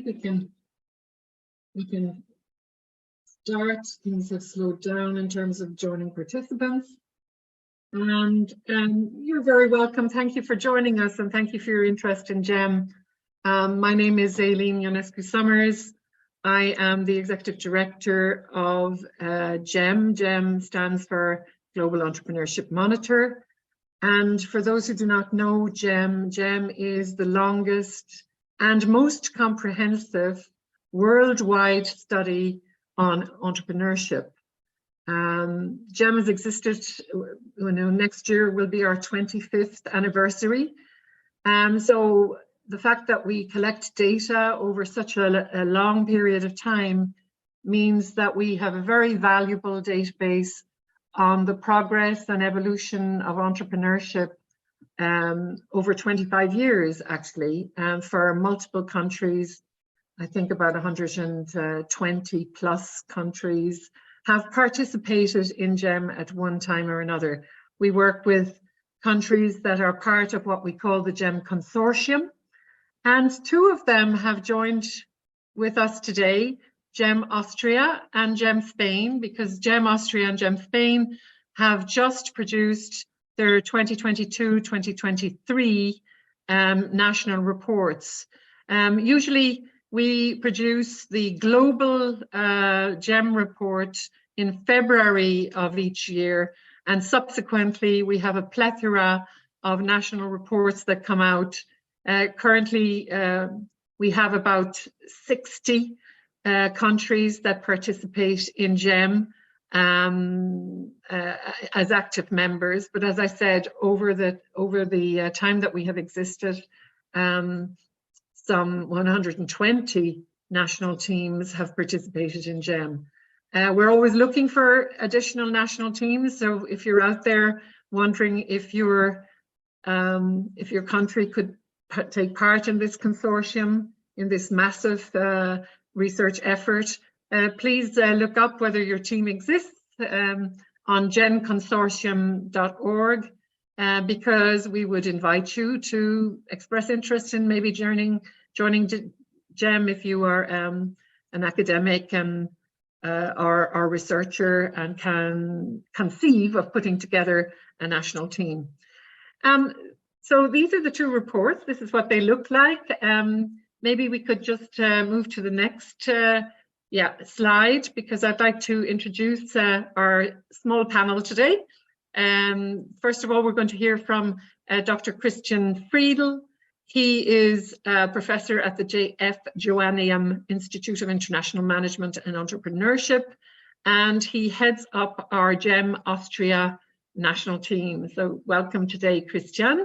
think we can start. Things have slowed down in terms of joining participants. And you're very welcome. Thank you for joining us, and thank you for your interest in GEM. My name is Aileen Ionescu-Somers. I am the Executive Director of GEM. GEM stands for Global Entrepreneurship Monitor. And for those who do not know GEM, GEM is the longest and most comprehensive worldwide study on entrepreneurship. GEM has existed, next year will be our 25th anniversary. So the fact that we collect data over such a long period of time means that we have a very valuable database on the progress and evolution of entrepreneurship over 25 years, actually, for multiple countries. I think about 120 plus countries have participated in GEM at one time or another. We work with countries that are part of what we call the GEM Consortium, and two of them have joined with us today, GEM Austria and GEM Spain, because GEM Austria and GEM Spain have just produced their 2022-2023 national reports. Usually we produce the global GEM report in February of each year, and subsequently we have a plethora of national reports that come out. Currently we have about 60 countries that participate in GEM as active members, but as I said, over the time that we have existed, some 120 national teams have participated in GEM. We're always looking for additional national teams, so if you're out there wondering if your country could take part in this consortium, in this massive research effort, please look up whether your team exists on gemconsortium.org, because we would invite you to express interest in maybe joining GEM if you are an academic and or a researcher and can conceive of putting together a national team. So these are the two reports. This is what they look like. Maybe we could just move to the next slide, because I'd like to introduce our small panel today. First of all, we're going to hear from Dr. Christian Friedl. He is a professor at the JOANNEUM Institute of International Management and Entrepreneurship, and he heads up our GEM Austria national team. So welcome today, Christian.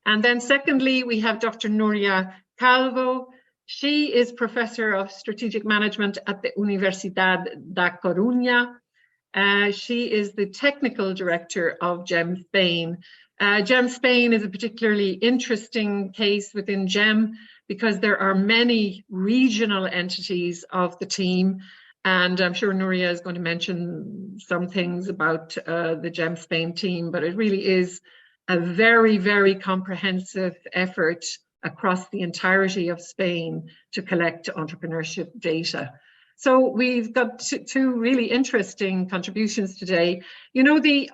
And then secondly, we have Dr. Nuria Calvo. She is Professor of Strategic Management at the Universidade de Coruña. She is the Technical Director of GEM Spain. GEM Spain is a particularly interesting case within GEM because there are many regional entities of the team, and I'm sure Nuria is going to mention some things about the GEM Spain team, but it really is a very, very comprehensive effort across the entirety of Spain to collect entrepreneurship data. So we've got two really interesting contributions today. You know, the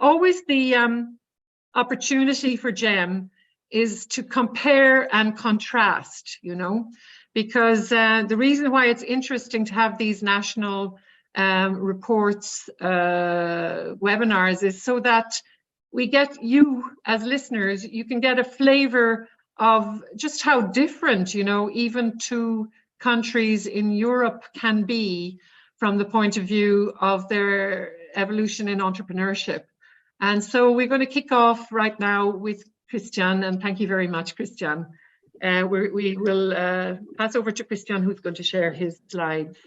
opportunity for GEM is to compare and contrast, you know, because the reason why it's interesting to have these national reports, webinars, is so that we get you as listeners, you can get a flavor of just how different, you know, even two countries in Europe can be from the point of view of their evolution in entrepreneurship. And so we're going to kick off right now with Christian, and thank you very much, Christian. We will pass over to Christian, who's going to share his slides.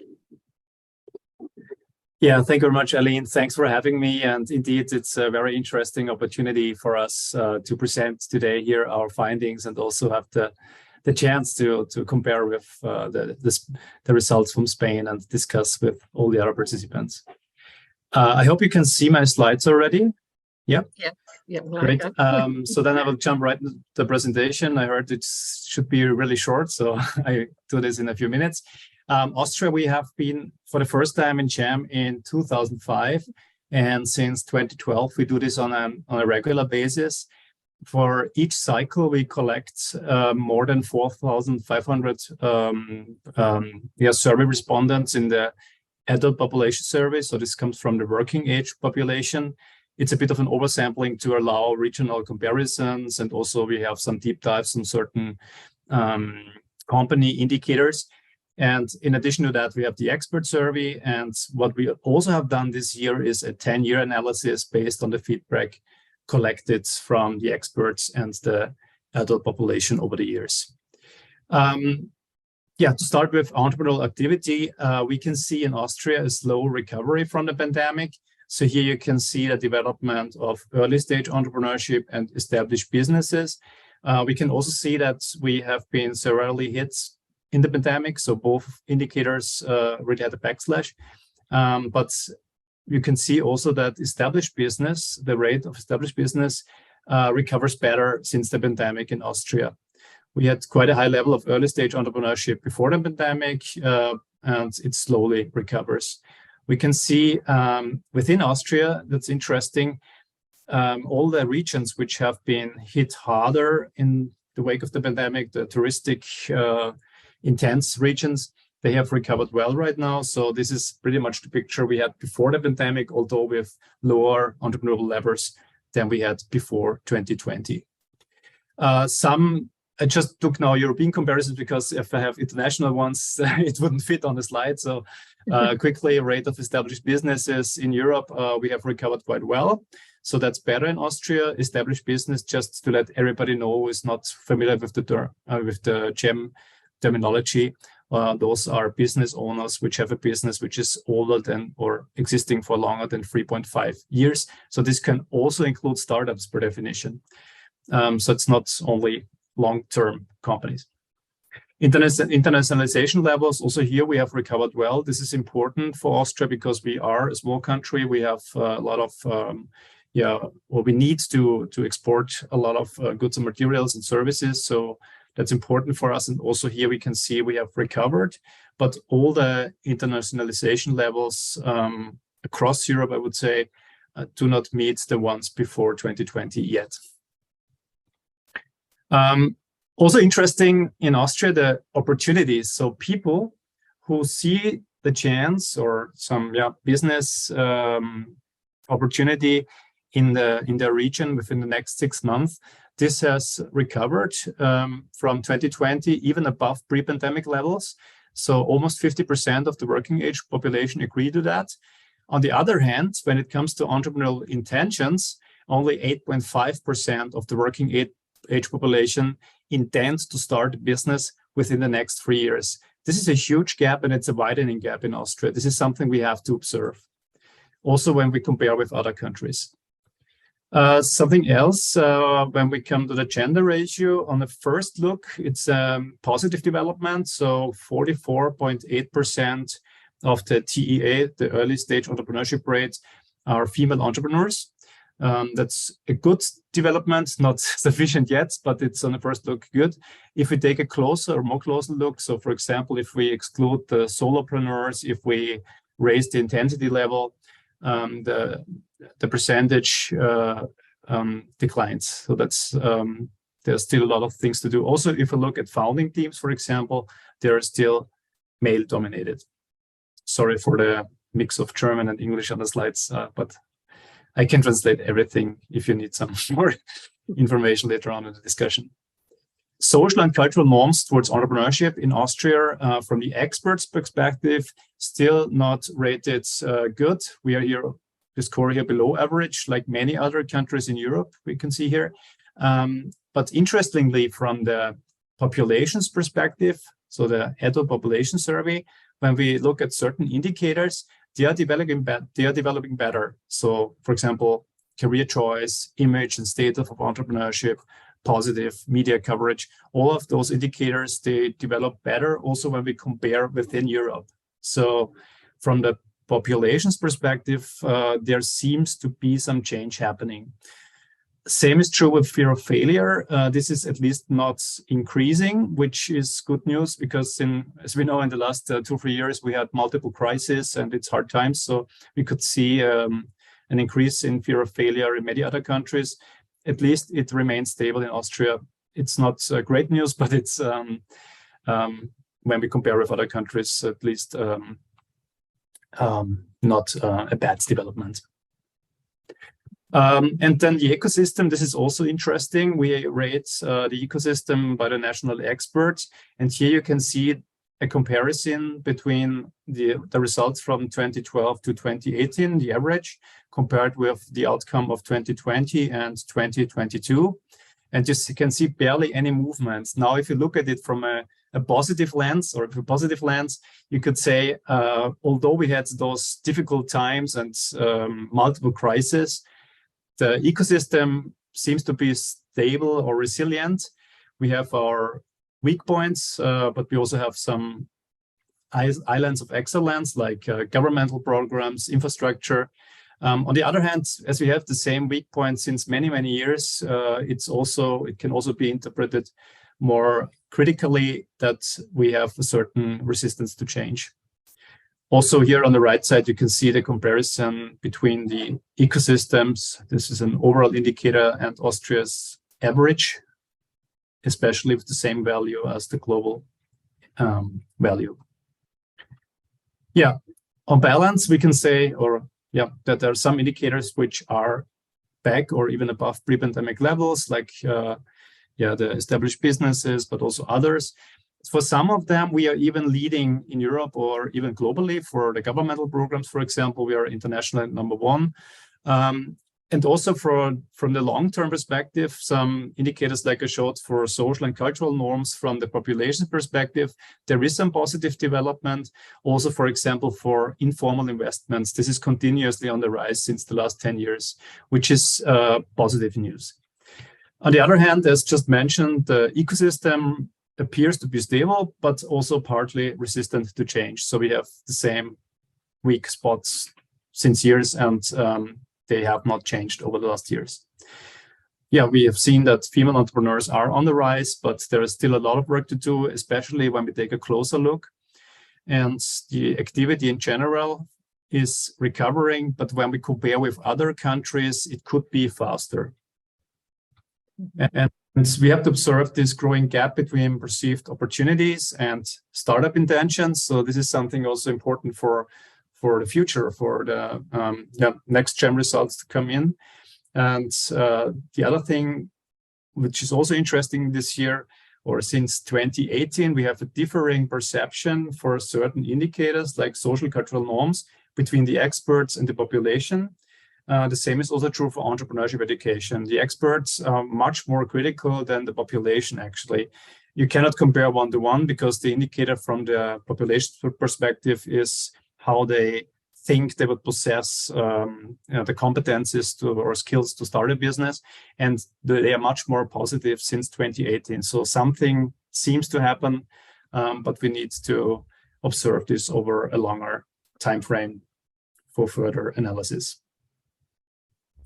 Yeah, thank you very much, Aileen. Thanks for having me. And indeed, it's a very interesting opportunity for us to present today here our findings and also have the chance to compare with the results from Spain and discuss with all the other participants. I hope you can see my slides already. Yeah. Yes. Yeah, well, Great. So then I will jump right into the presentation. I heard it should be really short, so I do this in a few minutes. Austria, we have been for the first time in JAM in 2005. And since 2012, we do this on a regular basis. For each cycle, we collect more than 4,500 survey respondents in the adult population survey. So this comes from the working age population. It's a bit of an oversampling to allow regional comparisons. And also we have some deep dives on certain company indicators. And in addition to that, we have the expert survey. And what we also have done this year is a 10-year analysis based on the feedback collected from the experts and the adult population over the years. To start with entrepreneurial activity, we can see in Austria a slow recovery from the pandemic. So here you can see the development of early stage entrepreneurship and established businesses. We can also see that we have been severely hit in the pandemic. So both indicators really had a backslash. But you can see also that established business, the rate of established business recovers better since the pandemic in Austria. We had quite a high level of early stage entrepreneurship before the pandemic, and it slowly recovers. We can see within Austria, that's interesting, all the regions which have been hit harder in the wake of the pandemic, the touristic intense regions, they have recovered well right now. So this is pretty much the picture we had before the pandemic, although with lower entrepreneurial levels than we had before 2020. I just took now European comparisons because if I have international ones, it wouldn't fit on the slide. So quickly, rate of established businesses in Europe, we have recovered quite well. So that's better in Austria. Established business, just to let everybody know who is not familiar with the GEM terminology. Those are business owners which have a business which is older than or existing for longer than 3.5 years. So this can also include startups per definition. So it's not only long-term companies. Internationalization levels, also here we have recovered well. This is important for Austria because we are a small country. We have a lot of, we need to export a lot of goods and materials and services. So that's important for us. And also here we can see we have recovered, but all the internationalization levels across Europe, I would say, do not meet the ones before 2020 yet. Also interesting in Austria, the opportunities. So people who see the chance or some business opportunity in the region within the next 6 months, this has recovered from 2020, even above pre-pandemic levels. So almost 50% of the working age population agree to that. On the other hand, when it comes to entrepreneurial intentions, only 8.5% of the working age population intends to start a business within the next 3 years. This is a huge gap and it's a widening gap in Austria. This is something we have to observe. Also, when we compare with other countries. Something else, when we come to the gender ratio, on the first look, it's a positive development. So 44.8% of the TEA, the early stage entrepreneurship rate, are female entrepreneurs. That's a good development, not sufficient yet, but it's on the first look good. If we take a more closer look, so for example, if we exclude the solopreneurs, if we raise the intensity level, the percentage declines. So that's there's still a lot of things to do. Also, if we look at founding teams, for example, they're still male dominated. Sorry for the mix of German and English on the slides, but I can translate everything if you need some more information later on in the discussion. Social and cultural norms towards entrepreneurship in Austria, from the experts' perspective, still not rated good. We are here, the score here below average, like many other countries in Europe, we can see here. But interestingly, from the population's perspective, so the adult population survey, when we look at certain indicators, they are developing better. So, for example, career choice, image and status of entrepreneurship, positive media coverage, all of those indicators, they develop better also when we compare within Europe. So from the population's perspective, there seems to be some change happening. Same is true with fear of failure. This is at least not increasing, which is good news because as we know, in the last 2 or 3 years, we had multiple crises and it's hard times. So we could see an increase in fear of failure in many other countries. At least it remains stable in Austria. It's not great news, but it's when we compare with other countries, at least not a bad development. And then the ecosystem, this is also interesting. We rate the ecosystem by the national experts. And here you can see a comparison between the results from 2012 to 2018, the average, compared with the outcome of 2020 and 2022. And you can see barely any movements. Now, if you look at it from a positive lens, or a positive lens, you could say, although we had those difficult times and multiple crises, the ecosystem seems to be stable or resilient. We have our weak points, but we also have some islands of excellence, like governmental programs, infrastructure. On the other hand, as we have the same weak points since many, many years, it can also be interpreted more critically that we have a certain resistance to change. Also here on the right side, you can see the comparison between the ecosystems. This is an overall indicator and Austria's average, especially with the same value as the global value. Yeah, on balance, we can say, that there are some indicators which are back or even above pre-pandemic levels, like the established businesses, but also others. For some of them, we are even leading in Europe or even globally. For the governmental programs, for example, we are international #1. And also from the long-term perspective, some indicators like I showed for social and cultural norms from the population perspective, there is some positive development. Also, for example, for informal investments, this is continuously on the rise since the last 10 years, which is positive news. On the other hand, as just mentioned, the ecosystem appears to be stable, but also partly resistant to change. So we have the same weak spots since years, and they have not changed over the last years. Yeah, we have seen that female entrepreneurs are on the rise, but there is still a lot of work to do, especially when we take a closer look. And the activity in general is recovering, but when we compare with other countries, it could be faster. And we have to observe this growing gap between perceived opportunities and startup intentions. So this is something also important for the future, for the next GEM results to come in. And the other thing, which is also interesting this year, or since 2018, we have a differing perception for certain indicators like social cultural norms between the experts and the population. The same is also true for entrepreneurship education. The experts are much more critical than the population, actually. You cannot compare one-to-one because the indicator from the population perspective is how they think they would possess the competencies or skills to start a business. And they are much more positive since 2018. So something seems to happen, but we need to observe this over a longer time frame for further analysis.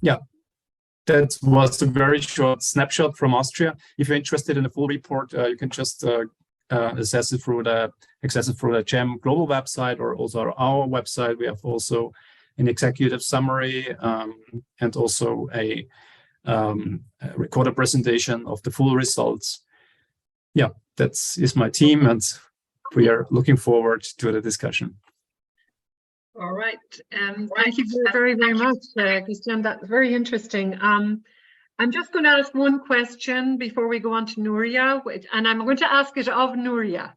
Yeah, that was a very short snapshot from Austria. If you're interested in the full report, you can just access it through the GEM global website or also our website. We have also an executive summary and also a recorded presentation of the full results. Yeah, that is my team, and we are looking forward to the discussion. All right. Thank you very, very much, Christian. That's very interesting. I'm just going to ask one question before we go on to Nuria, and I'm going to ask it of Nuria,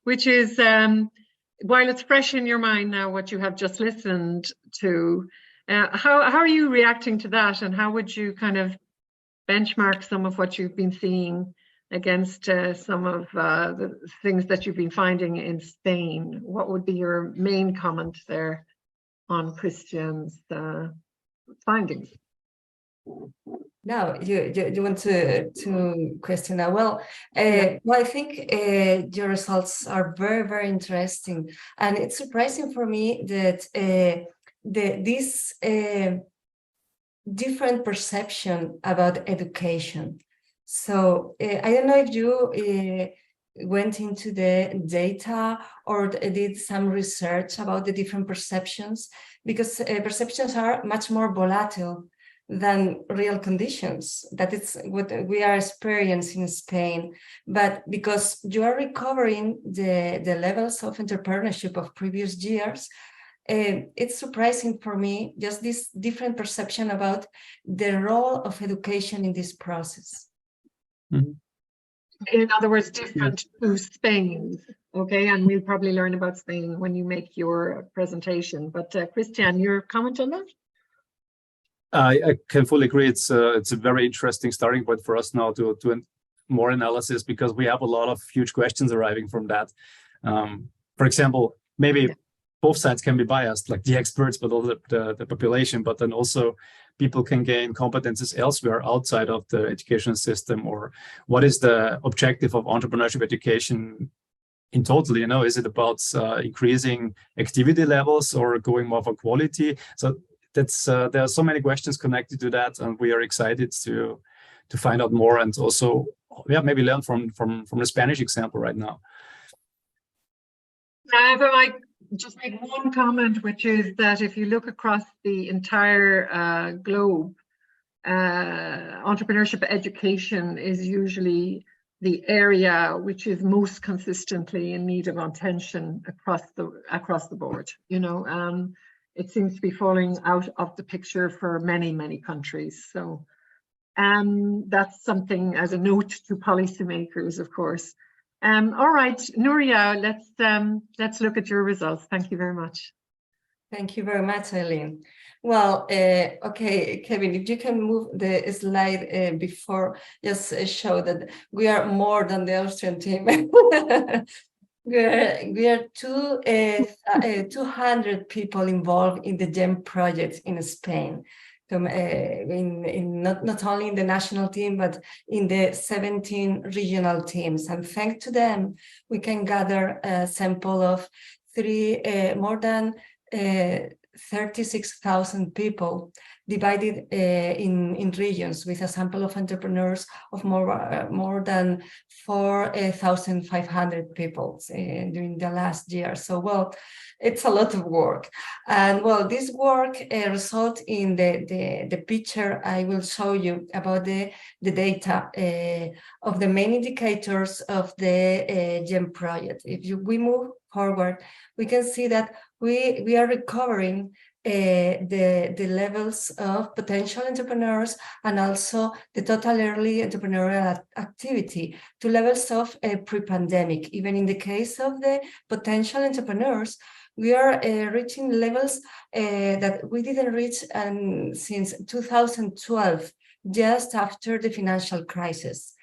which is, while it's fresh in your mind now what you have just listened to, how are you reacting to that, and how would you kind of benchmark some of what you've been seeing against some of the things that you've been finding in Spain? What would be your main comment there on Christian's findings? No, you want to question that? Well, I think your results are very, very interesting, and it's surprising for me that different perception about education. So I don't know if you went into the data or did some research about the different perceptions, because perceptions are much more volatile than real conditions. That is what we are experiencing in Spain. But because you are recovering the levels of entrepreneurship of previous years, it's surprising for me, just this different perception about the role of education in this process. Mm-hmm. In other words, different to Spain. Okay, and we'll probably learn about Spain when you make your presentation. But Christian, your comment on that? I can fully agree. It's a very interesting starting point for us now to more analysis, because we have a lot of huge questions arriving from that. For example, maybe both sides can be biased, like the experts, but also the population. But then also people can gain competences elsewhere outside of the education system. Or what is the objective of entrepreneurship education in total? You know, is it about increasing activity levels or going more for quality? So that's there are so many questions connected to that, and we are excited to find out more, and also maybe learn from the Spanish example right now. Now, if I might just make one comment, which is that if you look across the entire globe, entrepreneurship education is usually the area which is most consistently in need of attention across the board. You know, it seems to be falling out of the picture for many, many countries. So that's something as a note to policymakers, of course. All right, Nuria, let's look at your results. Thank you very much. Thank you very much, Aileen. Well, okay, Kevin, if you can move the slide before, just show that we are more than the Austrian team. We are 200 people involved in the GEM project in Spain. In not only in the national team, but in the 17 regional teams. And thanks to them, we can gather a sample of more than 36,000 people divided in regions, with a sample of entrepreneurs of more than 4,500 people during the last year. So, well, it's a lot of work. And well, this work results in the picture I will show you about the data of the main indicators of the GEM project. If we move forward, we can see that we are recovering the levels of potential entrepreneurs and also the total early entrepreneurial activity to levels of pre-pandemic. Even in the case of the potential entrepreneurs, we are reaching levels that we didn't reach since 2012, just after the financial crisis.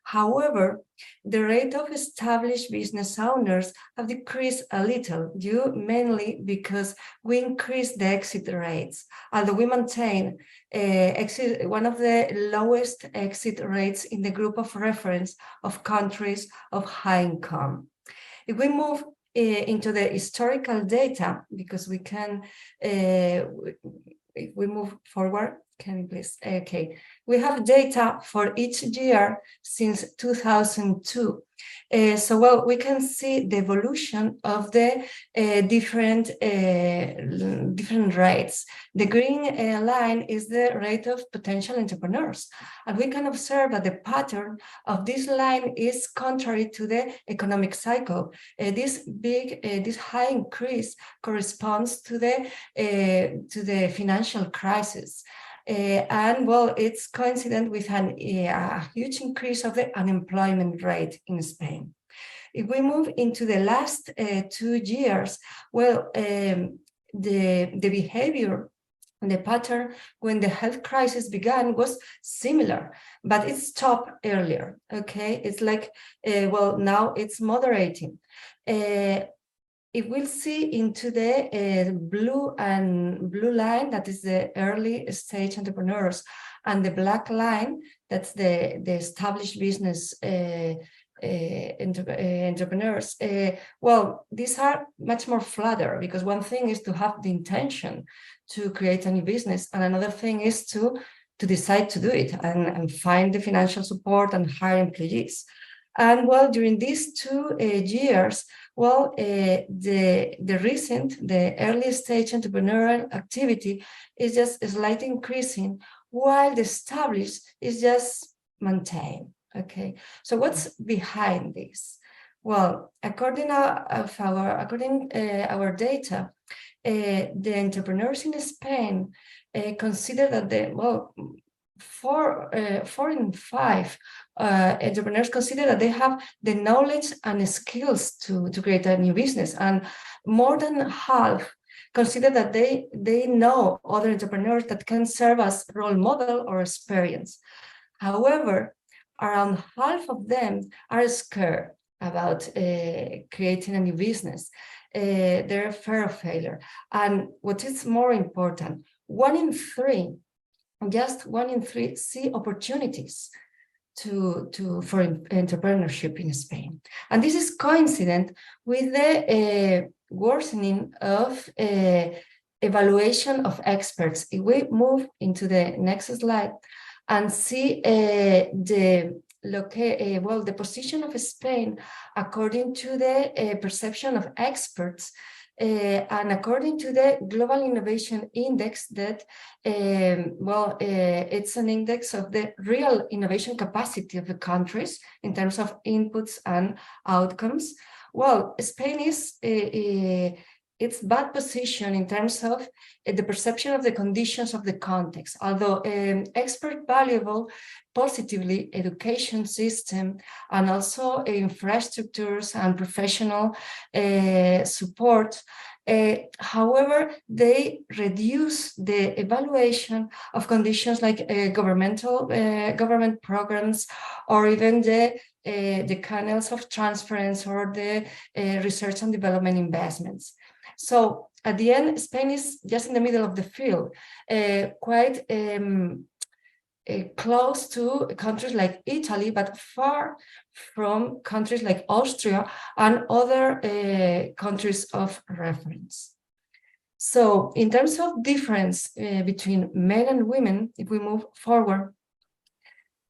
However, the rate of established business owners have decreased a little, due mainly because we increased the exit rates, although we maintain one of the lowest exit rates in the group of reference of countries of high income. If we move into the historical data, because we can, if we move forward, can you please? Okay, we have data for each year since 2002. So, well, we can see the evolution of the different rates. The green line is the rate of potential entrepreneurs. And we can observe that the pattern of this line is contrary to the economic cycle. This high increase corresponds to the financial crisis. And well, it's coincident with a huge increase of the unemployment rate in Spain. If we move into the last 2 years, well, the behavior, the pattern when the health crisis began was similar, but it stopped earlier. Okay, it's like, well, now it's moderating. If we'll see into the blue line, that is the early stage entrepreneurs, and the black line, that's the established business entrepreneurs. Well, these are much more flatter, because one thing is to have the intention to create a new business, and another thing is to decide to do it and find the financial support and hire employees. And well, during these 2 years, well, the early stage entrepreneurial activity is just slightly increasing, while the established is just maintained. Okay, so what's behind this? Well, according our data, the entrepreneurs in Spain consider that 4 in 5 entrepreneurs consider that they have the knowledge and skills to create a new business, and more than half consider that they know other entrepreneurs that can serve as role model or experience. However, around half of them are scared about creating a new business. They're afraid of failure. And what is more important, 1 in 3, just 1 in 3 see opportunities for entrepreneurship in Spain. And this is coincident with the worsening of evaluation of experts. If we move into the next slide and see the position of Spain according to the perception of experts, and according to the Global Innovation Index, that it's an index of the real innovation capacity of the countries in terms of inputs and outcomes. Well, Spain is its bad position in terms of the perception of the conditions of the context, although expert valuable positively education system and also infrastructures and professional support. However, they reduce the evaluation of conditions like government programs, or even the canals of transference, or the research and development investments. So at the end, Spain is just in the middle of the field, quite close to countries like Italy, but far from countries like Austria and other countries of reference. So in terms of difference between men and women, if we move forward,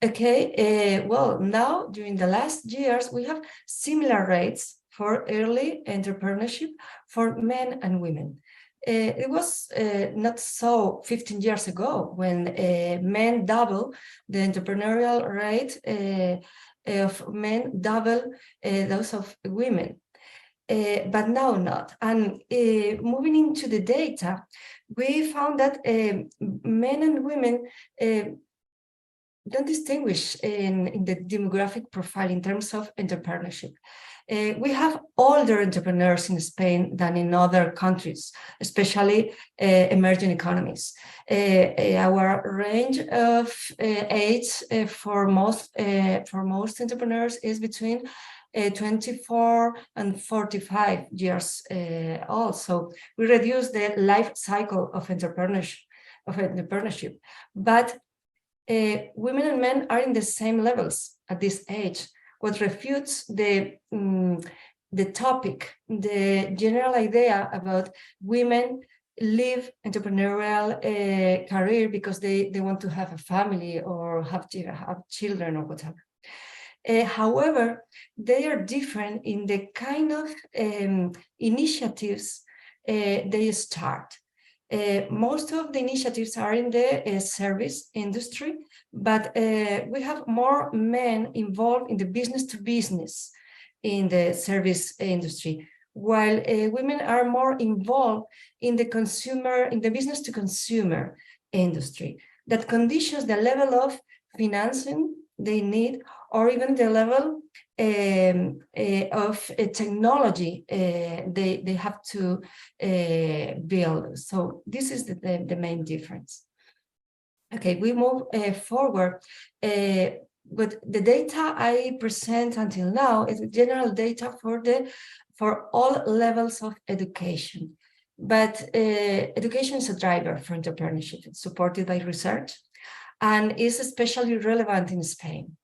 okay, well, now during the last years, we have similar rates for early entrepreneurship for men and women. It was not so 15 years ago, when men double the entrepreneurial rate of men, double those of women. But now not. And moving into the data, we found that men and women don't distinguish in the demographic profile in terms of entrepreneurship. We have older entrepreneurs in Spain than in other countries, especially emerging economies. Our range of age for most entrepreneurs is between 24 and 45 years old. So we reduce the life cycle of entrepreneurship. But women and men are in the same levels at this age, what refutes the topic, the general idea about women leave entrepreneurial career because they want to have a family or have children or whatever. However, they are different in the kind of initiatives they start. Most of the initiatives are in the service industry, but we have more men involved in the business to business in the service industry, while women are more involved in the business to consumer industry. That conditions the level of financing they need, or even the level of technology they have to build. So this is the main difference. Okay, we move forward. But the data I present until now is general data for all levels of education. But education is a driver for entrepreneurship. It's supported by research and is especially relevant in Spain.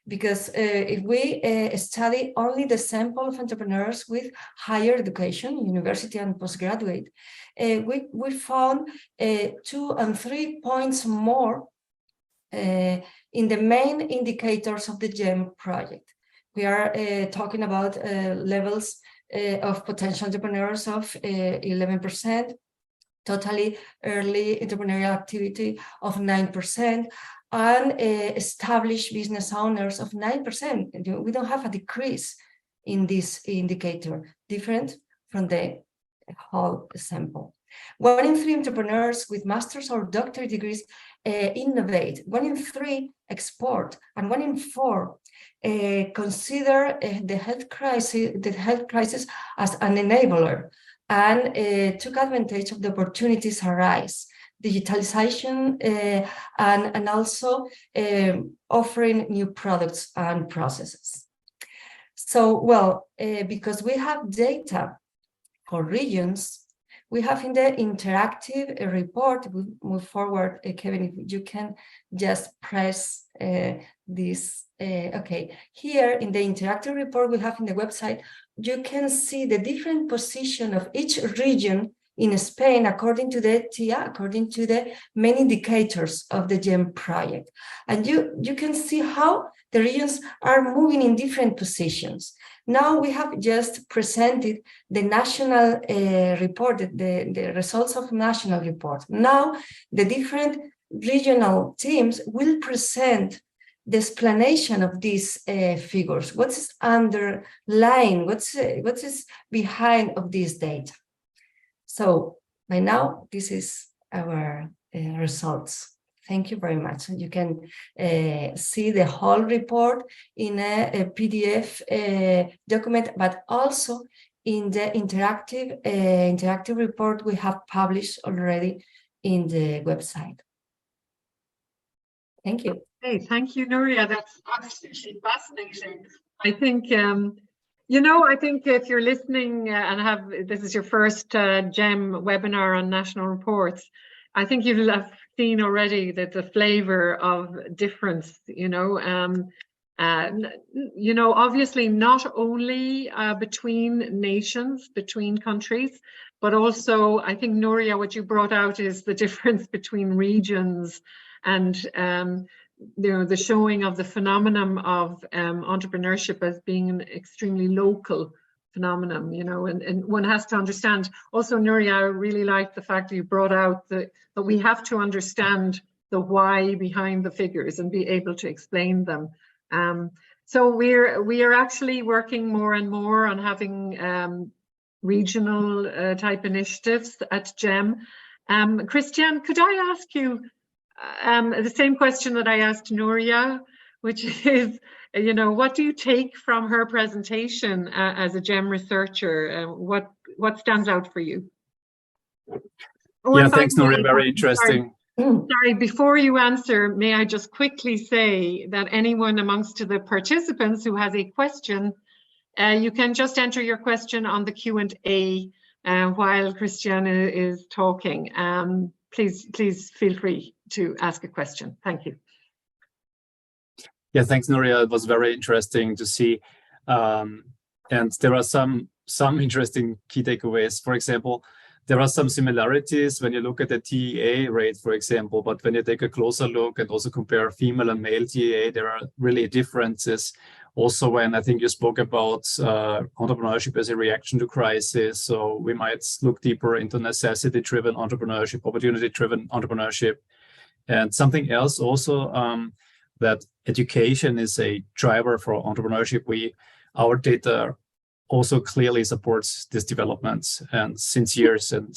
because if we study only the sample of entrepreneurs with higher education, university and postgraduate, we found 2 and 3 points more in the main indicators of the GEM project. We are talking about levels of potential entrepreneurs of 11%, totally early entrepreneurial activity of 9%, and established business owners of 9%. We don't have a decrease in this indicator, different from the whole sample. 1 in 3 entrepreneurs with master's or doctorate degrees innovate. 1 in 3 export, and 1 in 4 consider the health crisis as an enabler, and took advantage of the opportunities arise, digitalization, and also offering new products and processes. So, well, because we have data for regions, we have in the interactive report, we move forward, Kevin, if you can just press this. Okay, here in the interactive report we have in the website, you can see the different position of each region in Spain according to the TIA, according to the main indicators of the GEM project. And you can see how the regions are moving in different positions. Now we have just presented the national report, the results of national report. Now the different regional teams will present the explanation of these figures. What's underlying, what is behind of this data? So by now, this is our results. Thank you very much. You can see the whole report in a PDF document, but also in the interactive report we have published already in the website. Thank you. Hey, thank you, Nuria. That's absolutely fascinating. I think, I think if you're listening and this is your first GEM webinar on national reports, I think you'll have seen already that the flavor of difference, obviously not only between nations, between countries, but also I think, Nuria, what you brought out is the difference between regions and the showing of the phenomenon of entrepreneurship as being an extremely local phenomenon, and one has to understand. Also, Nuria, I really like the fact that you brought out that we have to understand the why behind the figures and be able to explain them. So we are actually working more and more on having regional type initiatives at GEM. Christian, could I ask you the same question that I asked Nuria, which is, what do you take from her presentation as a GEM researcher? What stands out for you? Oh, yeah, thanks, Nuria. Very interesting. Sorry, before you answer, may I just quickly say that anyone amongst the participants who has a question, you can just enter your question on the Q&A while Christian is talking. Please feel free to ask a question. Thank you. Yeah, thanks, Nuria. It was very interesting to see. And there are some interesting key takeaways. For example, there are some similarities when you look at the TEA rate, for example, but when you take a closer look and also compare female and male TEA, there are really differences. Also, when I think you spoke about entrepreneurship as a reaction to crisis, so we might look deeper into necessity-driven entrepreneurship, opportunity-driven entrepreneurship. And something else also, that education is a driver for entrepreneurship. Our data also clearly supports these developments and since years. And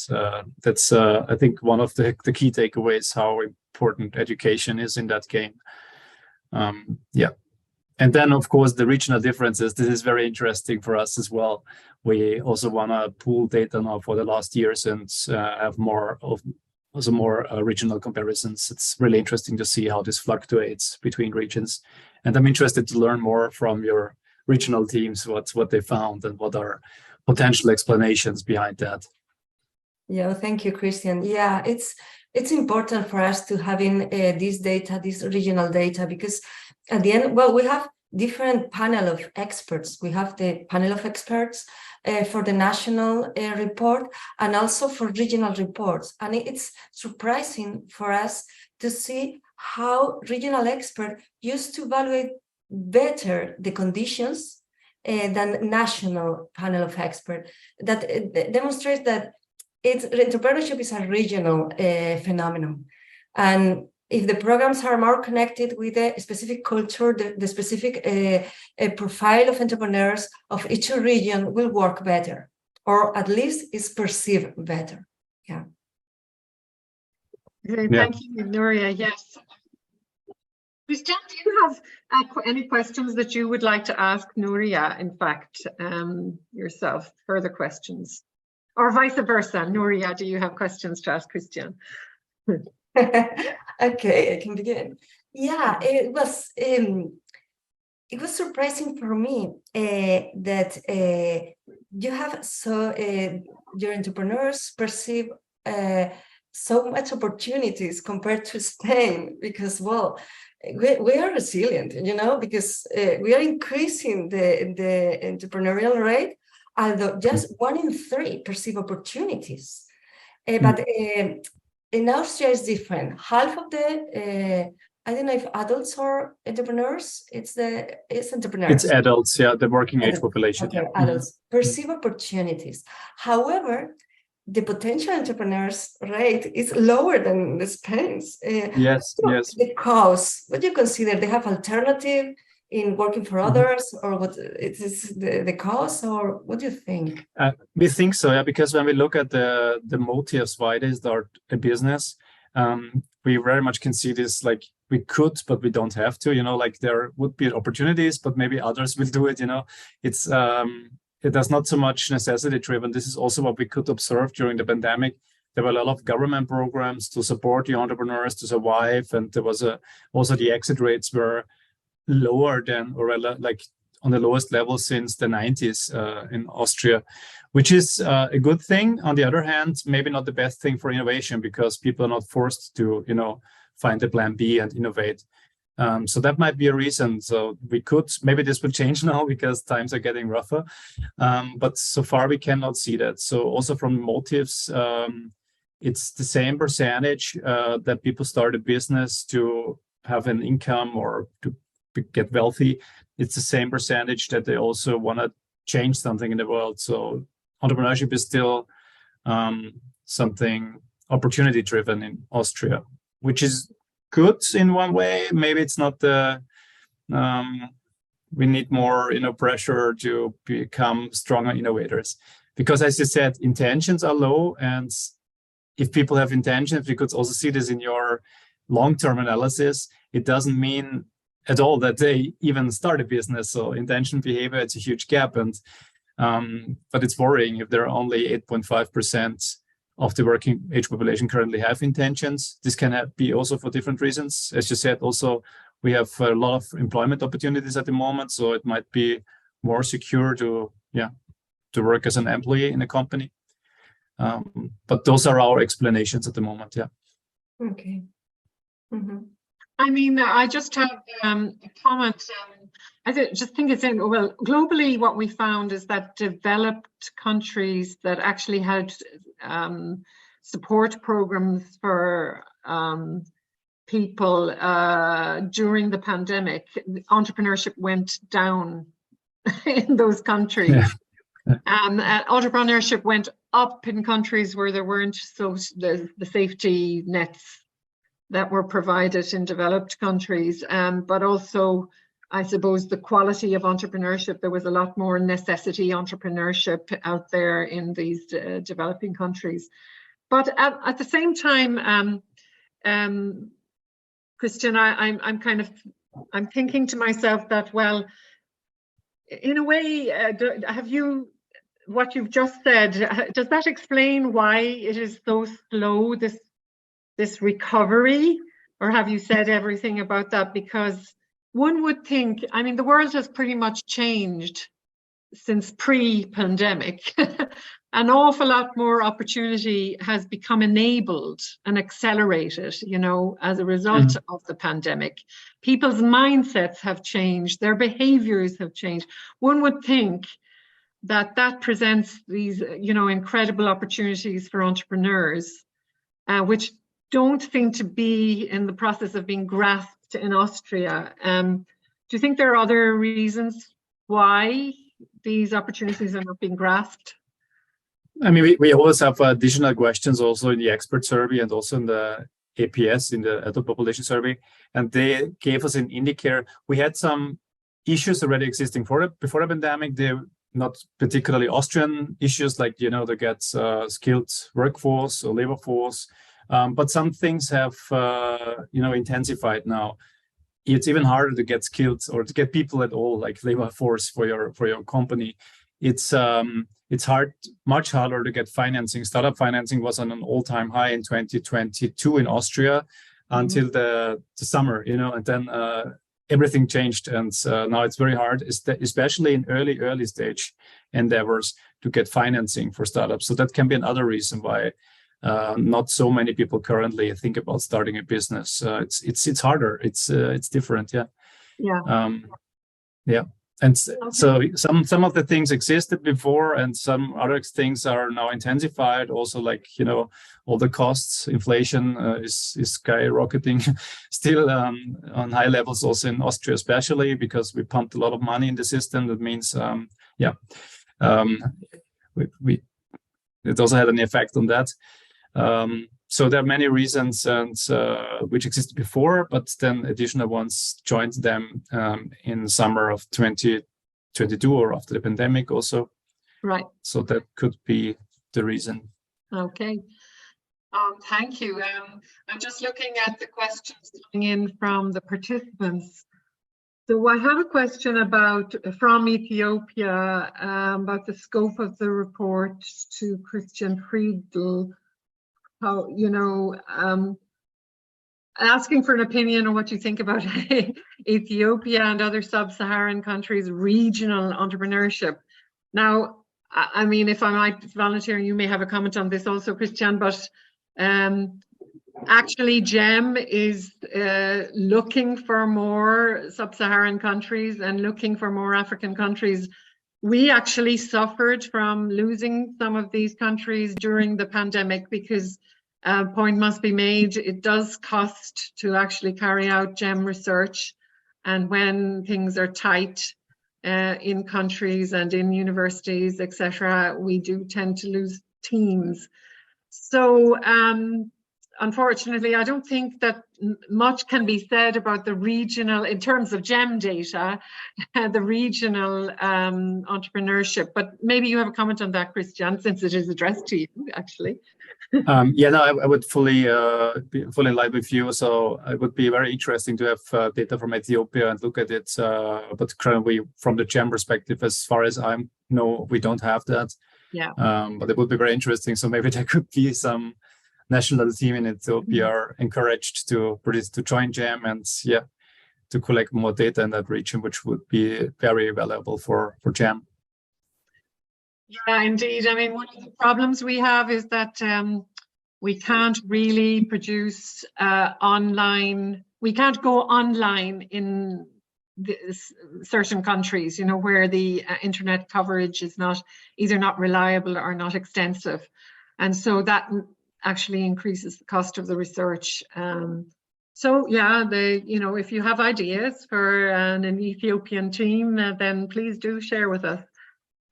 that's, I think, one of the key takeaways, how important education is in that game. Yeah. And then, of course, the regional differences. This is very interesting for us as well. We also want to pool data now for the last years and have more regional comparisons. It's really interesting to see how this fluctuates between regions. And I'm interested to learn more from your regional teams, what they found and what are potential explanations behind that. Yeah, thank you, Christian. Yeah, it's important for us to having this data, this regional data, because at the end, well, we have different panel of experts. We have the panel of experts for the national report and also for regional reports. And it's surprising for us to see how regional experts used to evaluate better the conditions than national panel of experts. That demonstrates that entrepreneurship is a regional phenomenon. And if the programs are more connected with a specific culture, the specific profile of entrepreneurs of each region will work better, or at least is perceived better. Yeah. Thank you, Nuria. Yes. Christian, do you have any questions that you would like to ask Nuria, in fact, yourself, further questions? Or vice versa, Nuria, do you have questions to ask Christian? Okay, I can begin. Yeah, it was surprising for me that you have your entrepreneurs perceive so much opportunities compared to Spain, because we are resilient, because we are increasing the entrepreneurial rate, although just 1 in 3 perceive opportunities. But in Austria, it's different. Half of the, I don't know if adults or entrepreneurs, it's entrepreneurs. It's adults, yeah, the working age population. Okay, adults perceive opportunities. However, the potential entrepreneurs rate is lower than the Spain's. Yes. The cause, what do you consider? They have alternative in working for others, or what it is the cause, or what do you think? We think so, yeah, because when we look at the motives why they start a business, we very much can see this, like we could, but we don't have to, like there would be opportunities, but maybe others will do it, It's there's not so much necessity driven. This is also what we could observe during the pandemic. There were a lot of government programs to support the entrepreneurs to survive, and there was also the exit rates were lower than, or like on the lowest level since the 90s in Austria, which is a good thing. On the other hand, maybe not the best thing for innovation, because people are not forced to, find a plan B and innovate. So that might be a reason. So we could, maybe this will change now because times are getting rougher. But so far we cannot see that. So also from motives, it's the same percentage that people start a business to have an income or to get wealthy. It's the same percentage that they also want to change something in the world. So entrepreneurship is still something opportunity driven in Austria, which is good in one way. Maybe it's not the we need more pressure to become stronger innovators, because as you said, intentions are low, and if people have intentions, we could also see this in your long-term analysis, it doesn't mean at all that they even start a business. So intention behavior, it's a huge gap. And but it's worrying if there are only 8.5% of the working age population currently have intentions. This can be also for different reasons. As you said, also, we have a lot of employment opportunities at the moment. So it might be more secure to work as an employee in a company. But those are our explanations at the moment. Yeah. Okay. Mm-hmm. I mean, I just have a comment. I just think it's globally what we found is that developed countries that actually had support programs for people during the pandemic, entrepreneurship went down in those countries. Yeah. Entrepreneurship went up in countries where there weren't the safety nets that were provided in developed countries, but also, I suppose, the quality of entrepreneurship. There was a lot more necessity entrepreneurship out there in these developing countries. But at the same time, Christian, I'm thinking to myself that, well, in a way, what you've just said, does that explain why it is so slow, this recovery, or have you said everything about that? Because one would think, I mean, the world has pretty much changed since pre-pandemic. An awful lot more opportunity has become enabled and accelerated, as a result of the pandemic. people's mindsets have changed, their behaviors have changed. One would think that that presents these, incredible opportunities for entrepreneurs, which don't seem to be in the process of being grasped in Austria. Do you think there are other reasons why these opportunities are not being grasped? I mean, we always have additional questions also in the expert survey and also in the APS, in the adult population survey, and they gave us an indicator. We had some issues already existing before the pandemic. They're not particularly Austrian issues, like, they get skilled workforce or labor force, but some things have, intensified now. It's even harder to get skilled or to get people at all, like labor force for your company. It's much harder to get financing. Startup financing was on an all-time high in 2022 in Austria until the summer, and then everything changed, and now it's very hard, especially in early stage endeavors, to get financing for startups. So that can be another reason why not so many people currently think about starting a business. It's harder. It's different. Yeah. Yeah. And so some of the things existed before, and some other things are now intensified. Also, like, all the costs, inflation is skyrocketing still on high levels, also in Austria, especially because we pumped a lot of money in the system. That means, it also had an effect on that. So there are many reasons and which existed before, but then additional ones joined them in summer of 2022 or after the pandemic also. Right. So that could be the reason. Okay. Thank you. I'm just looking at the questions coming in from the participants. So I have a question from Ethiopia about the scope of the report to Christian Friedl. How, asking for an opinion on what you think about Ethiopia and other sub-Saharan countries' regional entrepreneurship. Now, I mean, if I might volunteer, you may have a comment on this also, Christian, but actually GEM is looking for more sub-Saharan countries and looking for more African countries. We actually suffered from losing some of these countries during the pandemic because, point must be made, it does cost to actually carry out GEM research. And when things are tight in countries and in universities, etc., we do tend to lose teams. So unfortunately, I don't think that much can be said about the regional, in terms of GEM data, the regional entrepreneurship, but maybe you have a comment on that, Christian, since it is addressed to you, actually. I would fully be fully in line with you. So it would be very interesting to have data from Ethiopia and look at it. But currently, from the GEM perspective, as far as I know, we don't have that. Yeah. But it would be very interesting. So maybe there could be some national team in Ethiopia are encouraged to join GEM and to collect more data in that region, which would be very valuable for GEM. Yeah, indeed. I mean, one of the problems we have is that we can't really produce online. We can't go online in certain countries, where the internet coverage is either not reliable or not extensive. And so that actually increases the cost of the research. So yeah, if you have ideas for an Ethiopian team, then please do share with us.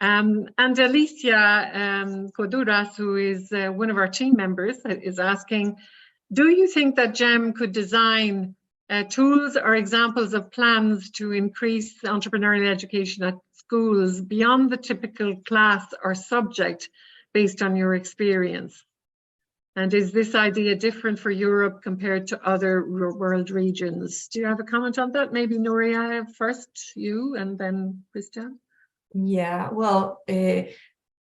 And Alicia Koduras, who is one of our team members, is asking, do you think that GEM could design tools or examples of plans to increase entrepreneurial education at schools beyond the typical class or subject based on your experience? And is this idea different for Europe compared to other world regions? Do you have a comment on that? Maybe Nuria first, you, and then Christian. Yeah, well, a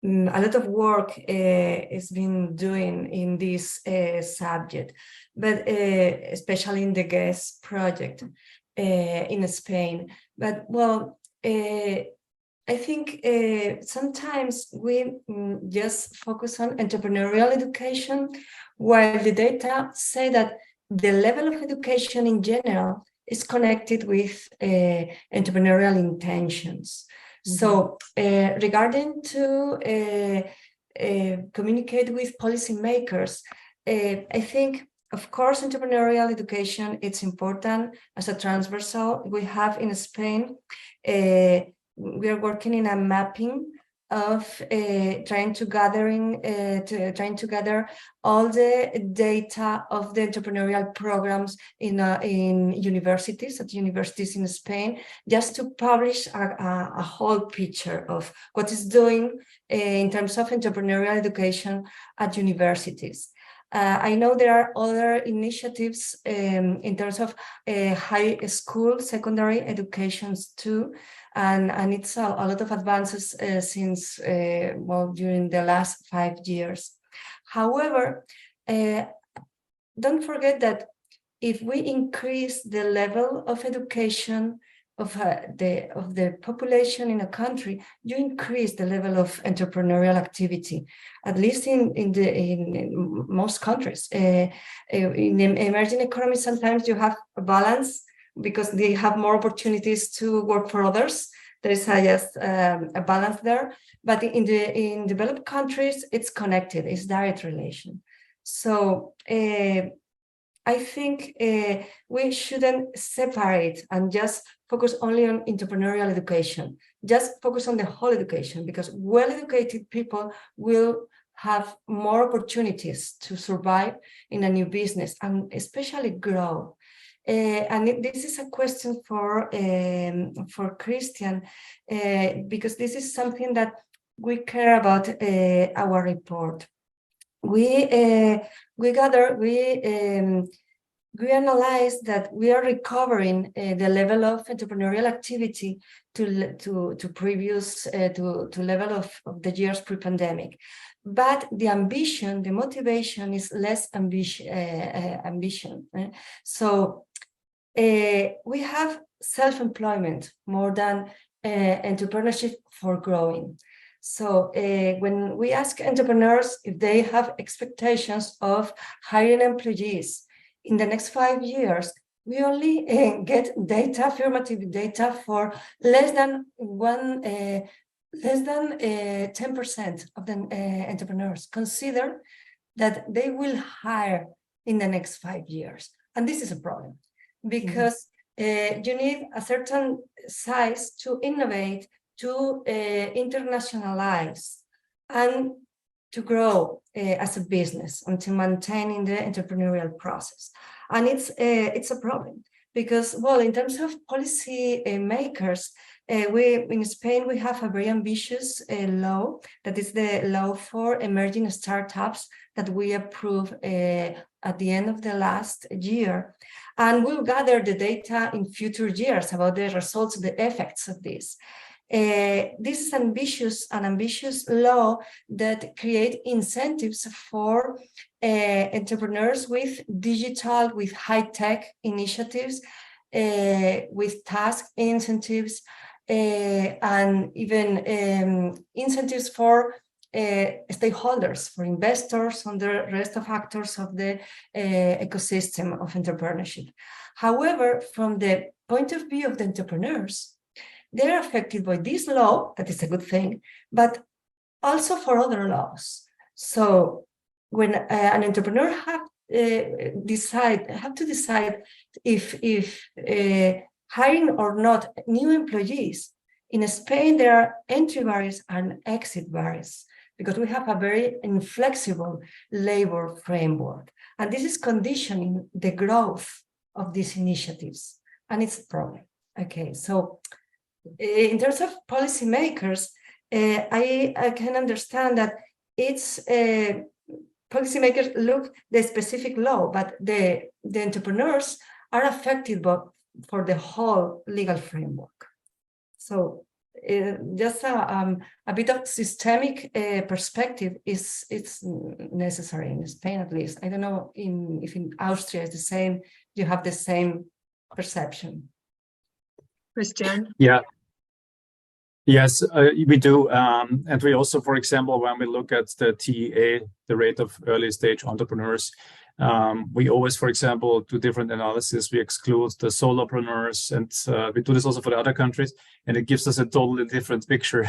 lot of work is being doing in this subject, but especially in the GUESS project in Spain. But well, I think sometimes we just focus on entrepreneurial education, while the data say that the level of education in general is connected with entrepreneurial intentions. So regarding to communicate with policymakers, I think, of course, entrepreneurial education, it's important as a transversal. We have in Spain, we are working in a mapping of trying to gather all the data of the entrepreneurial programs in universities, at universities in Spain, just to publish a whole picture of what is doing in terms of entrepreneurial education at universities. I know there are other initiatives in terms of high school, secondary educations too, and it's a lot of advances since, well, during the last 5 years. However, don't forget that if we increase the level of education of the population in a country, you increase the level of entrepreneurial activity, at least in most countries. In emerging economies, sometimes you have a balance because they have more opportunities to work for others. There is just a balance there. But in developed countries, it's connected, it's direct relation. So I think we shouldn't separate and just focus only on entrepreneurial education. Just focus on the whole education, because well-educated people will have more opportunities to survive in a new business and especially grow. And this is a question for Christian, because this is something that we care about our report. We analyze that we are recovering the level of entrepreneurial activity to previous to level of the years pre-pandemic, but the ambition, the motivation is less ambition. So we have self-employment more than entrepreneurship for growing. So when we ask entrepreneurs if they have expectations of hiring employees in the next 5 years, we only get data, affirmative data, for less than 10% of the entrepreneurs consider that they will hire in the next 5 years. And this is a problem, because you need a certain size to innovate, to internationalize, and to grow as a business, and to maintain in the entrepreneurial process. And it's a problem because, well, in terms of policy makers, in Spain we have a very ambitious law, that is the law for emerging startups, that we approved at the end of the last year, and we'll gather the data in future years about the results, the effects of this. This is an ambitious law that create incentives for entrepreneurs with digital, with high-tech initiatives, with task incentives, and even incentives for stakeholders, for investors, and the rest of actors of the ecosystem of entrepreneurship. However, from the point of view of the entrepreneurs, they're affected by this law, that is a good thing, but also for other laws. So when an entrepreneur have to decide if hiring or not new employees, in Spain there are entry barriers and exit barriers, because we have a very inflexible labor framework. And this is conditioning the growth of these initiatives, and it's a problem. Okay, so in terms of policymakers, I can understand that it's policymakers look the specific law, but the entrepreneurs are affected for the whole legal framework. So just a bit of systemic perspective it's necessary in Spain, at least. I don't know if in Austria it's the same, you have the same perception. Christian? Yeah. Yes, we do. And we also, for example, when we look at the TEA, the rate of early stage entrepreneurs, We always, for example, do different analysis. We exclude the solopreneurs, and we do this also for the other countries, and it gives us a totally different picture.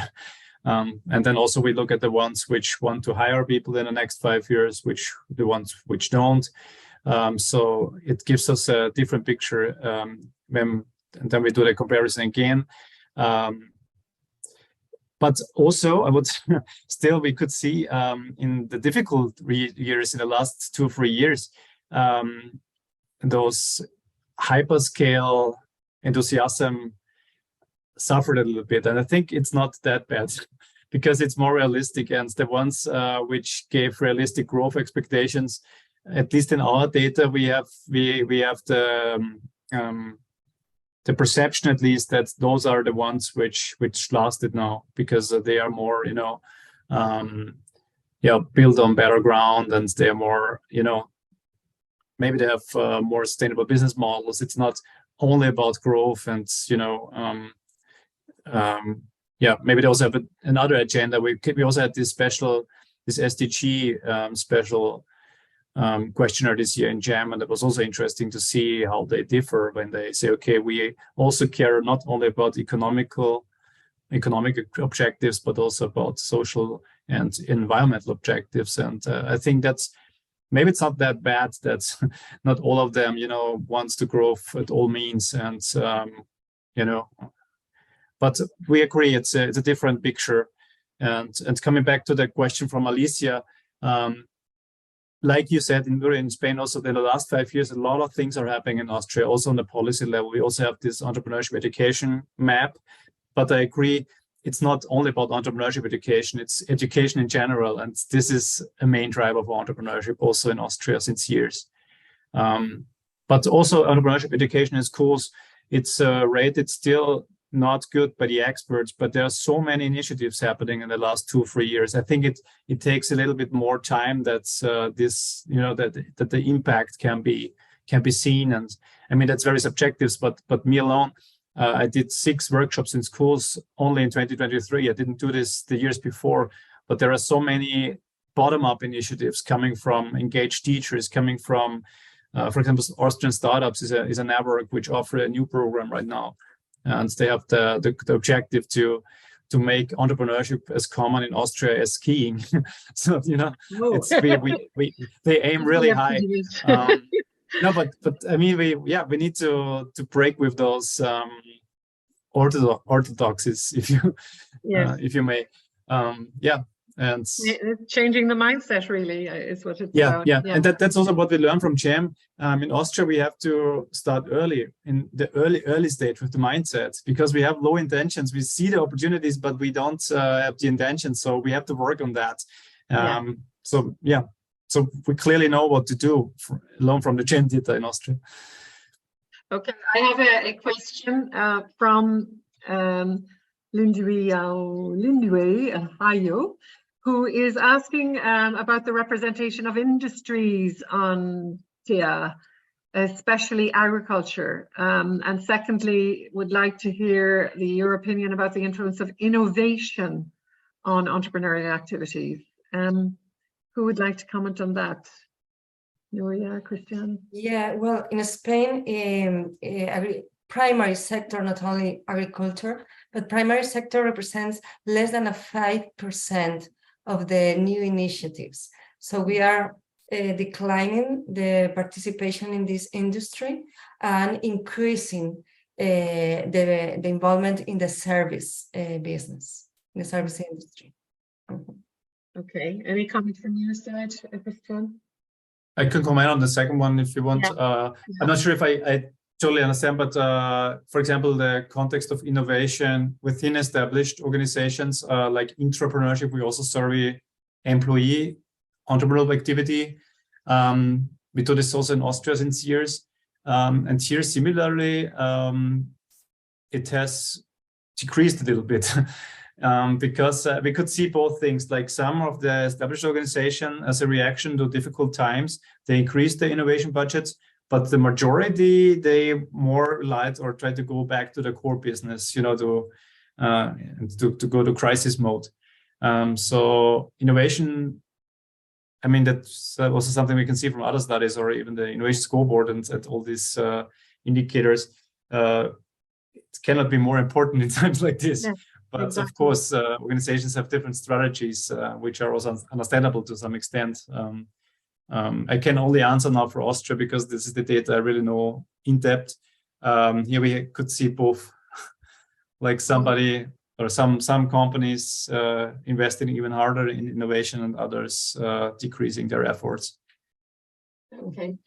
And then also we look at the ones which want to hire people in the next 5 years, the ones which don't. So it gives us a different picture. And then we do the comparison again. But also, I would still, we could see in the difficult years, in the last 2 or 3 years, those hyperscale enthusiasm suffered a little bit. And I think it's not that bad because it's more realistic. And the ones which gave realistic growth expectations, at least in our data, we have the perception, at least, that those are the ones which lasted now, because they are more, built on better ground, and they're more, maybe they have more sustainable business models. It's not only about growth, and maybe they also have another agenda. We also had this SDG special questionnaire this year in JAM, and it was also interesting to see how they differ when they say, okay, we also care not only about economic objectives, but also about social and environmental objectives. And I think that's, maybe it's not that bad that not all of them, wants to grow at all means, and but we agree it's a different picture. And coming back to the question from Alicia, like you said, in Spain, also in the last 5 years, a lot of things are happening in Austria, also on the policy level. We also have this entrepreneurship education map, but I agree, it's not only about entrepreneurship education, it's education in general. And this is a main driver for entrepreneurship also in Austria since years. But also entrepreneurship education in schools, it's rated still not good by the experts, but there are so many initiatives happening in the last 2 or 3 years. I think it takes a little bit more time that that the impact can be seen. And I mean, that's very subjective, but me alone, I did 6 workshops in schools only in 2023. I didn't do this the years before, but there are so many bottom-up initiatives coming from engaged teachers, coming from, for example, Austrian Startups is a network which offer a new program right now. And they have the objective to make entrepreneurship as common in Austria as skiing. So it's they aim really high. No, but I mean we need to break with those orthodoxies, if you may. And it's changing the mindset, really, is what it's about. Yeah, and that's also what we learn from JAM. In Austria, we have to start early, in the early stage with the mindset, because we have low intentions. We see the opportunities, but we don't have the intention. So we have to work on that. So we clearly know what to do, learn from the JAM data in Austria. Okay, I have a question from Lindway Ohio, who is asking about the representation of industries on TIA, especially agriculture. And secondly, would like to hear your opinion about the influence of innovation on entrepreneurial activities. Who would like to comment on that? Nuria, Christian? Yeah, well, in Spain, primary sector, not only agriculture, but primary sector represents less than 5% of the new initiatives. So we are declining the participation in this industry and increasing the involvement in the service business, in the service industry. Okay, any comment from your side, Christian? I can comment on the second one if you want. Yeah. I'm not sure if I totally understand, but for example, the context of innovation within established organizations like entrepreneurship, we also survey employee entrepreneurial activity. We do this also in Austria since years. And here, similarly, it has decreased a little bit because we could see both things. Like some of the established organization, as a reaction to difficult times, they increased the innovation budgets. But the majority, they more relied or try to go back to the core business, to go to crisis mode. So innovation I mean, that's also something we can see from other studies, or even the innovation scoreboard and all these indicators. It cannot be more important in times like this. Yeah, but exactly. Of course, organizations have different strategies, which are also understandable to some extent. I can only answer now for Austria because this is the data I really know in depth. Here we could see both, like somebody or some companies investing even harder in innovation and others decreasing their efforts. Okay.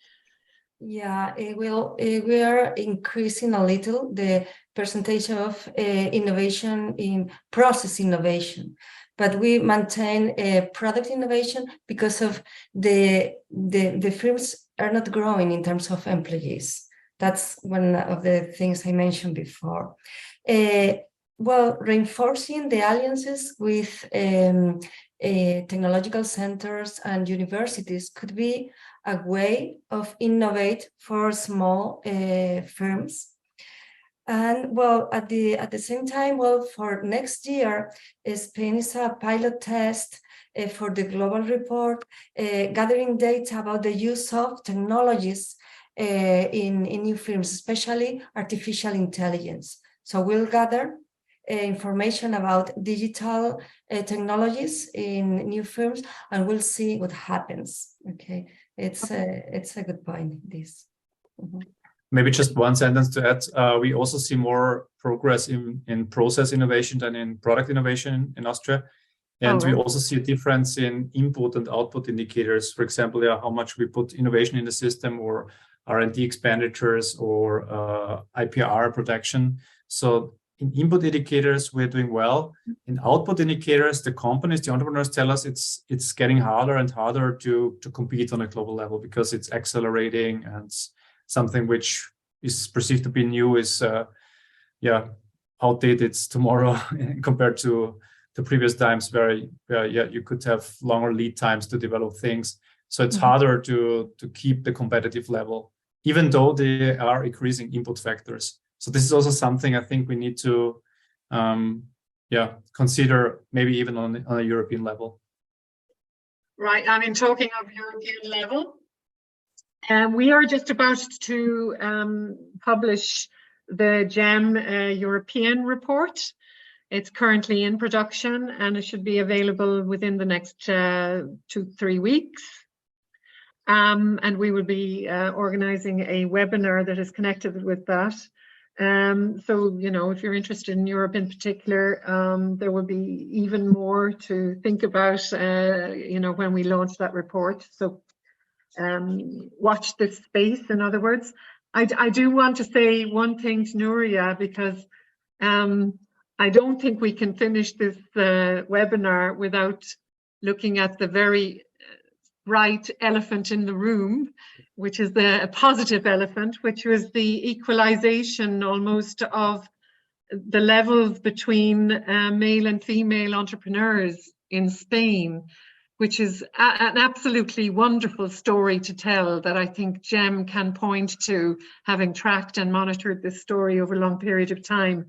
Yeah, we are increasing a little the percentage of innovation in process innovation, but we maintain product innovation because of the firms are not growing in terms of employees. That's one of the things I mentioned before. Well, reinforcing the alliances with technological centers and universities could be a way of innovate for small firms. And well, at the same time, well, for next year, Spain is a pilot test for the global report, gathering data about the use of technologies in new firms, especially artificial intelligence. So we'll gather information about digital technologies in new firms, and we'll see what happens. Okay, it's a good point. This. Mm-hmm. Maybe just one sentence to add. We also see more progress in process innovation than in product innovation in Austria. And we also see a difference in input and output indicators. For example, how much we put innovation in the system, or R&D expenditures, or IPR protection. So in input indicators, we're doing well. In output indicators, the companies, the entrepreneurs tell us it's getting harder and harder to compete on a global level because it's accelerating, and something which is perceived to be new is outdated tomorrow compared to the previous times where you could have longer lead times to develop things. So it's harder to keep the competitive level, even though they are increasing input factors. So this is also something I think we need to consider, maybe even on a European level. Right. I mean, talking of European level, we are just about to publish the GEM European report. It's currently in production, and it should be available within the next 2-3 weeks. And we will be organizing a webinar that is connected with that. So, you know, if you're interested in Europe in particular, there will be even more to think about, you know, when we launch that report. So watch this space, in other words. I do want to say one thing to Nuria, because I don't think we can finish this webinar without looking at the very bright elephant in the room, which is a positive elephant, which was the equalization almost of the levels between male and female entrepreneurs in Spain, which is an absolutely wonderful story to tell, that I think GEM can point to, having tracked and monitored this story over a long period of time.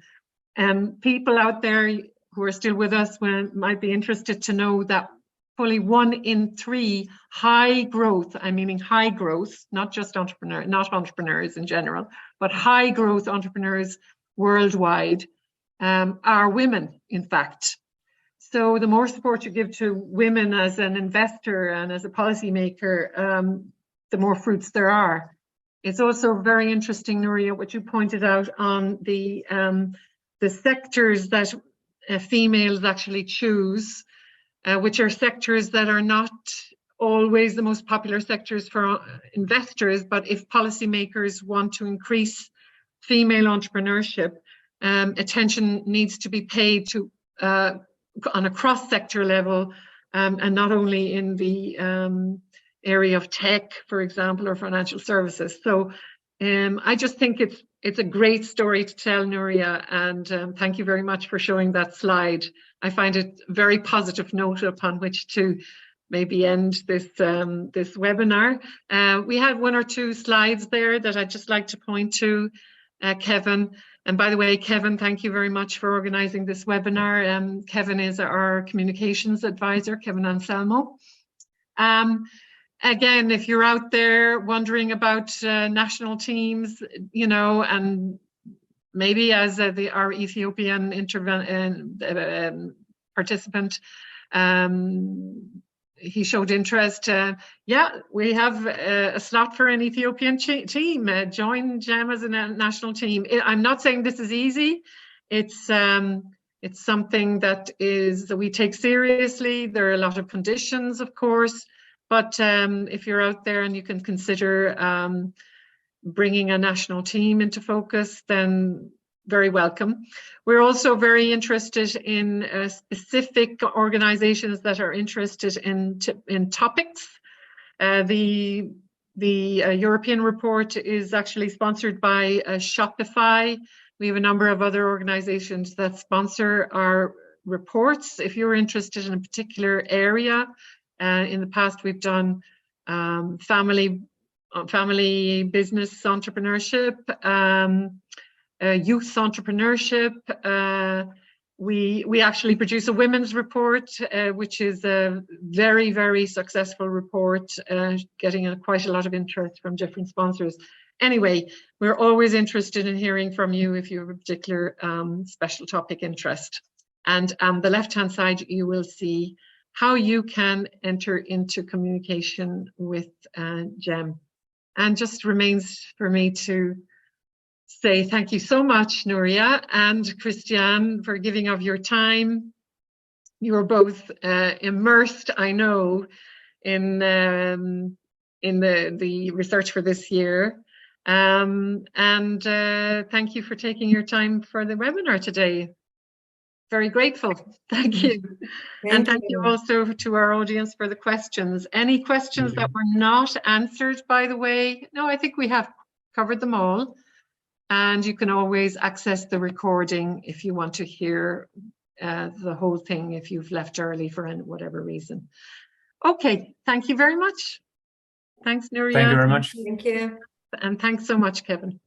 People out there who are still with us might be interested to know that fully 1 in 3 high growth, I'm meaning high growth, not just not entrepreneurs in general, but high growth entrepreneurs worldwide are women, in fact. So the more support you give to women as an investor and as a policymaker, the more fruits there are. It's also very interesting, Nuria, what you pointed out on the sectors that females actually choose, which are sectors that are not always the most popular sectors for investors. But if policymakers want to increase female entrepreneurship, attention needs to be paid to on a cross-sector level, and not only in the area of tech, for example, or financial services. So I just think it's a great story to tell, Nuria, and thank you very much for showing that slide. I find it a very positive note upon which to maybe end this this webinar. We have 1 or 2 slides there that I'd just like to point to, Kevin. And by the way, Kevin, thank you very much for organizing this webinar. Kevin is our communications advisor, Kevin Anselmo. Again, if you're out there wondering about national teams, you know, and maybe as our Ethiopian participant, he showed interest. Yeah, we have a slot for an Ethiopian team. Join GEM as a national team. I'm not saying this is easy. It's something that we take seriously. There are a lot of conditions, of course, but if you're out there and you can consider bringing a national team into focus, then very welcome. We're also very interested in specific organizations that are interested in topics. The European report is actually sponsored by Shopify. We have a number of other organizations that sponsor our reports. If you're interested in a particular area, in the past we've done family business entrepreneurship, youth entrepreneurship. We actually produce a women's report, which is a very, very successful report, getting quite a lot of interest from different sponsors. Anyway, we're always interested in hearing from you if you have a particular special topic interest. And on the left-hand side, you will see how you can enter into communication with GEM. And just remains for me to say thank you so much, Nuria and Christian, for giving of your time. You are both immersed, I know, in the research for this year. Thank you for taking your time for the webinar today. Very grateful. Thank you. And thank you also to our audience for the questions. Any questions that were not answered, by the way? No, I think we have covered them all. And you can always access the recording if you want to hear the whole thing, if you've left early for whatever reason. Okay, thank you very much. Thanks, Nuria. Thank you very much. Thank you. And thanks so much, Kevin.